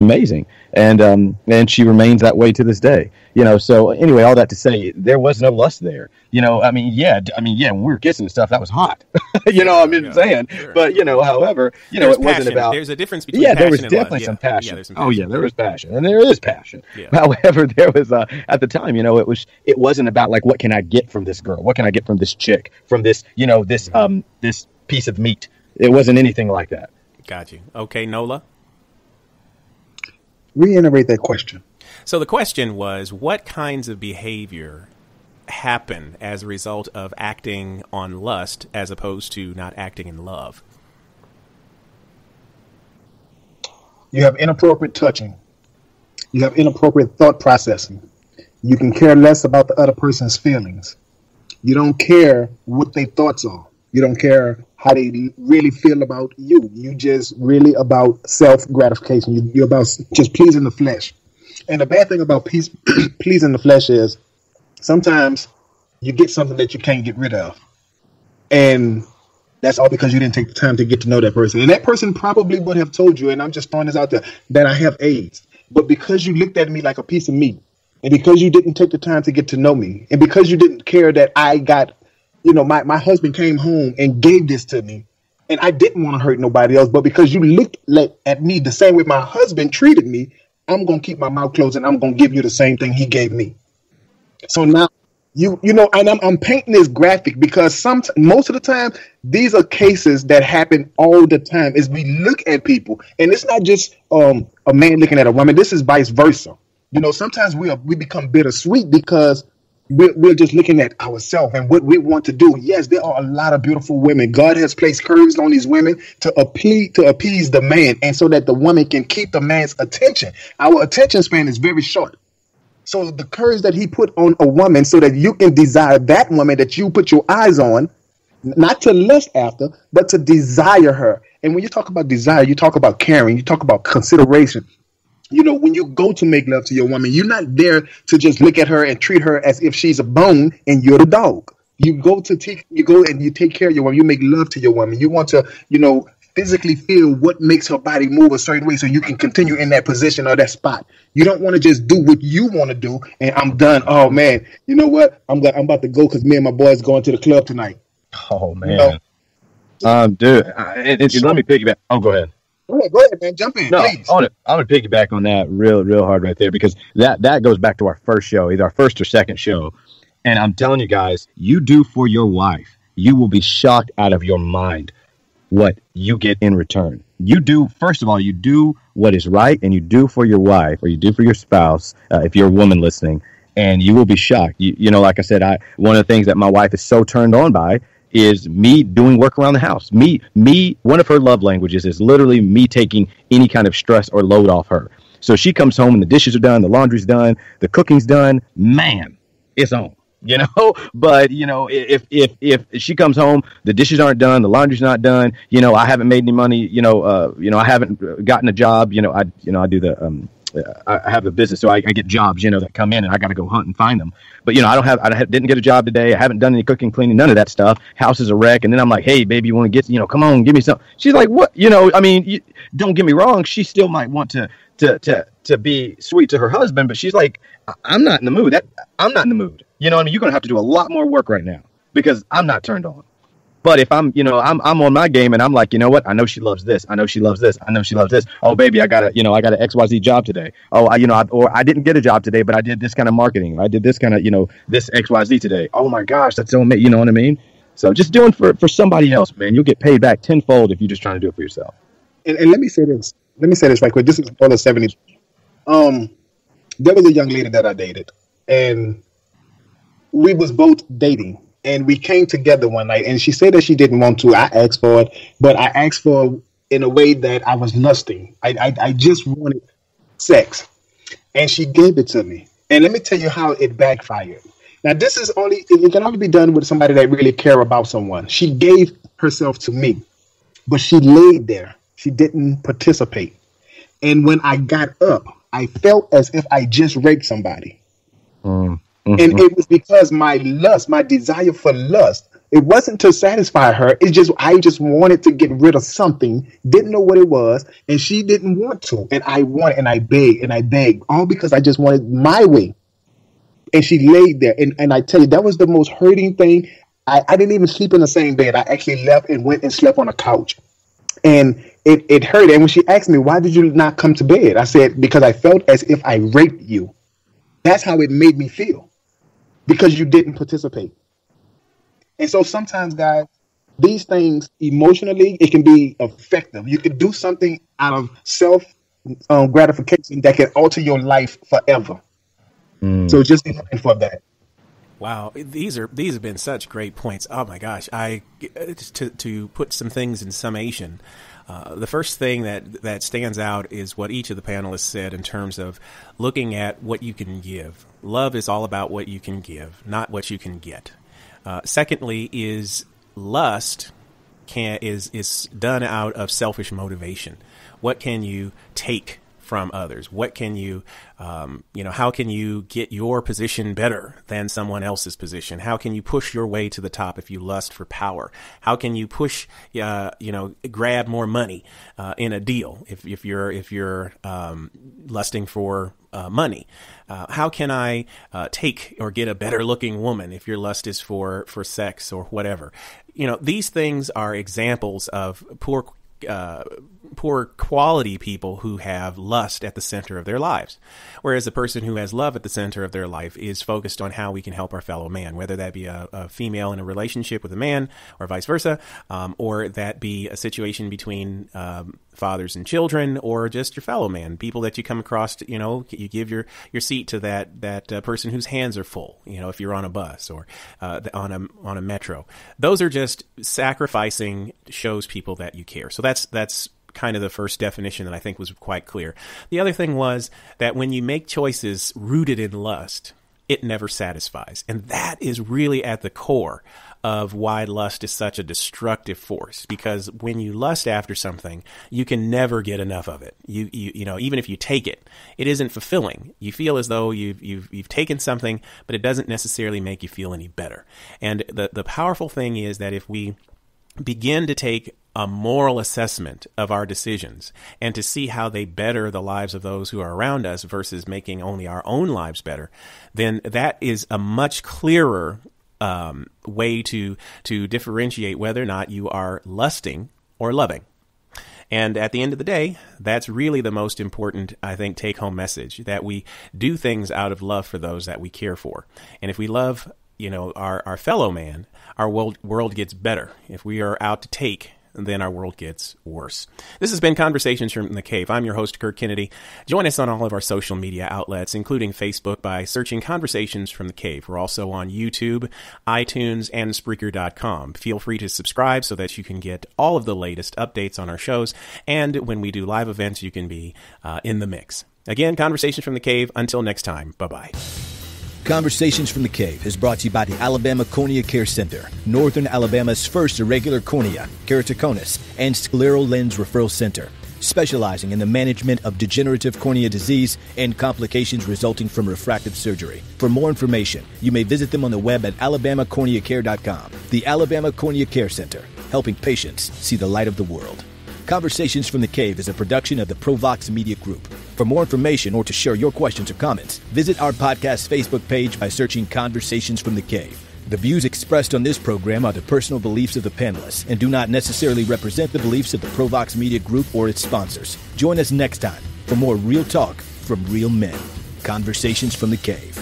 amazing, and she remains that way to this day. So anyway, all that to say, there was no lust there. Yeah, when we were kissing and stuff, that was hot. I'm saying, sure. But however, There's it wasn't passion. about. There's a difference between Yeah, passion there was and definitely love. some passion. Yeah, there's some Oh passion. yeah, there was passion, and there is passion. Yeah. However, there was at the time, it wasn't about like, what can I get from this girl? What can I get from this chick? From this, this piece of meat. It wasn't anything like that. Got you. Okay, Nola. Reiterate that question. So the question was, what kinds of behavior happen as a result of acting on lust as opposed to not acting in love? You have inappropriate touching. You have inappropriate thought processing. You can care less about the other person's feelings. You don't care what their thoughts are. You don't care how they really feel about you. You just really about self-gratification. You're about just pleasing the flesh. And the bad thing about pleasing the flesh is sometimes you get something that you can't get rid of. And that's all because you didn't take the time to get to know that person. And that person probably would have told you, and I'm just throwing this out there, that I have AIDS. But because you looked at me like a piece of meat, and because you didn't take the time to get to know me, and because you didn't care that I got, my husband came home and gave this to me, and I didn't want to hurt nobody else, but because you looked at me the same way my husband treated me, I'm going to keep my mouth closed and I'm going to give you the same thing he gave me. So now, and I'm painting this graphic because most of the time, these are cases that happen all the time. Is we look at people, and it's not just a man looking at a woman. This is vice versa. Sometimes we become bittersweet because we're just looking at ourselves and what we want to do. Yes, there are a lot of beautiful women. God has placed curves on these women to appease the man, and so that the woman can keep the man's attention. Our attention span is very short. So the curves that he put on a woman so that you can desire that woman that you put your eyes on, not to lust after, but to desire her. And when you talk about desire, you talk about caring, you talk about consideration. When you go to make love to your woman, you're not there to just look at her and treat her as if she's a bone and you're the dog. You go and you take care of your woman. You make love to your woman. You want to, physically feel what makes her body move a certain way so you can continue in that position or that spot. You don't want to just do what you want to do and I'm done. Oh man, you know what? I'm about to go because me and my boys going to the club tonight. Oh man, dude, let me piggyback. Oh, go ahead. Go ahead, man. Jump in, please. I'm gonna piggyback on that real hard right there because that goes back to our first show, either our first or second show. And I'm telling you guys, you do for your wife, you will be shocked out of your mind what you get in return. First of all, you do what is right, and you do for your wife, or you do for your spouse, if you're a woman listening, and you will be shocked. Like I said, one of the things that my wife is so turned on by is me doing work around the house. One of her love languages is literally me taking any kind of stress or load off her. So she comes home and the dishes are done, the laundry's done, the cooking's done. Man, it's on. But if she comes home, the dishes aren't done, the laundry's not done, I haven't made any money, I haven't gotten a job, I do the I have a business, so I get jobs, that come in, and I got to go hunt and find them. But I didn't get a job today. I haven't done any cooking, cleaning, none of that stuff. House is a wreck, and then I'm like, hey, baby, you want to get, come on, give me some. She's like, what? Don't get me wrong, she still might want to be sweet to her husband, but she's like, I'm not in the mood. I'm not in the mood. You're going to have to do a lot more work right now because I'm not turned on. But if I'm on my game and I'm like, you know what? I know she loves this. I know she loves this. I know she loves this. Oh, baby, I got an XYZ job today. Oh, I didn't get a job today, but I did this kind of marketing. I did this kind of, this XYZ today. Oh my gosh, that's so amazing. You know what I mean? So just doing for somebody else, man, you'll get paid back tenfold if you're just trying to do it for yourself. And let me say this. Right quick. This is all the 70s. There was a young lady that I dated, and we was both dating, and we came together one night, and she said that she didn't want to. I asked for it, but I asked for it in a way that I was lusting. I just wanted sex, and she gave it to me. And let me tell you how it backfired. Now, it can only be done with somebody that really care about someone. She gave herself to me, but she laid there. She didn't participate. And when I got up, I felt as if I just raped somebody. Mm-hmm. And it was because my desire for lust it wasn't to satisfy her. It's just I just wanted to get rid of something, didn't know what it was, and she didn't want to. And I wanted, and I begged, all because I just wanted my way. And she laid there. And I tell you, that was the most hurting thing. I didn't even sleep in the same bed. I actually left and went and slept on a couch. And it hurt. And when she asked me, why did you not come to bed? I said, because I felt as if I raped you. That's how it made me feel. Because you didn't participate. And so sometimes, guys, these things emotionally, it can be effective. You can do something out of self gratification that can alter your life forever. So just be looking for that. Wow, these have been such great points. Oh my gosh, to put some things in summation. The first thing that stands out is what each of the panelists said in terms of looking at what you can give. Love is all about what you can give, not what you can get. Secondly, is lust is done out of selfish motivation. What can you take from others? What can you, how can you get your position better than someone else's position? How can you push your way to the top if you lust for power? How can you push, grab more money in a deal if you're lusting for money? How can I take or get a better looking woman if your lust is for sex or whatever? These things are examples of poor quality people who have lust at the center of their lives. Whereas the person who has love at the center of their life is focused on how we can help our fellow man, whether that be a female in a relationship with a man or vice versa, or that be a situation between fathers and children, or just your fellow man, people that you come across, you give your seat to that person whose hands are full, if you're on a bus or on a metro. Those are just sacrificing shows people that you care. So that's kind of the first definition that I think was quite clear. The other thing was that when you make choices rooted in lust, it never satisfies. And that is really at the core of why lust is such a destructive force, because when you lust after something, you can never get enough of it. You even if you take it, it isn't fulfilling. You feel as though you've taken something, but it doesn't necessarily make you feel any better. And the powerful thing is that if we begin to take a moral assessment of our decisions and to see how they better the lives of those who are around us versus making only our own lives better, then that is a much clearer way to differentiate whether or not you are lusting or loving. And at the end of the day, that's really the most important, I think, take-home message, that we do things out of love for those that we care for. And if we love, our fellow man, our world gets better. If we are out to take, then our world gets worse. This has been Conversations from the Cave. I'm your host, Kirk Kennedy. Join us on all of our social media outlets, including Facebook, by searching Conversations from the Cave. We're also on YouTube, iTunes, and Spreaker.com. Feel free to subscribe so that you can get all of the latest updates on our shows. And when we do live events, you can be in the mix. Again, Conversations from the Cave. Until next time, bye-bye. Conversations from the Cave is brought to you by the Alabama Cornea Care Center, Northern Alabama's first irregular cornea, keratoconus, and scleral lens referral center, specializing in the management of degenerative cornea disease and complications resulting from refractive surgery. For more information, you may visit them on the web at alabamacorneacare.com. The Alabama Cornea Care Center, helping patients see the light of the world. Conversations from the Cave is a production of the Provox Media Group. For more information or to share your questions or comments, visit our podcast Facebook page by searching Conversations from the Cave. The views expressed on this program are the personal beliefs of the panelists and do not necessarily represent the beliefs of the Provox Media Group or its sponsors. Join us next time for more real talk from real men. Conversations from the Cave.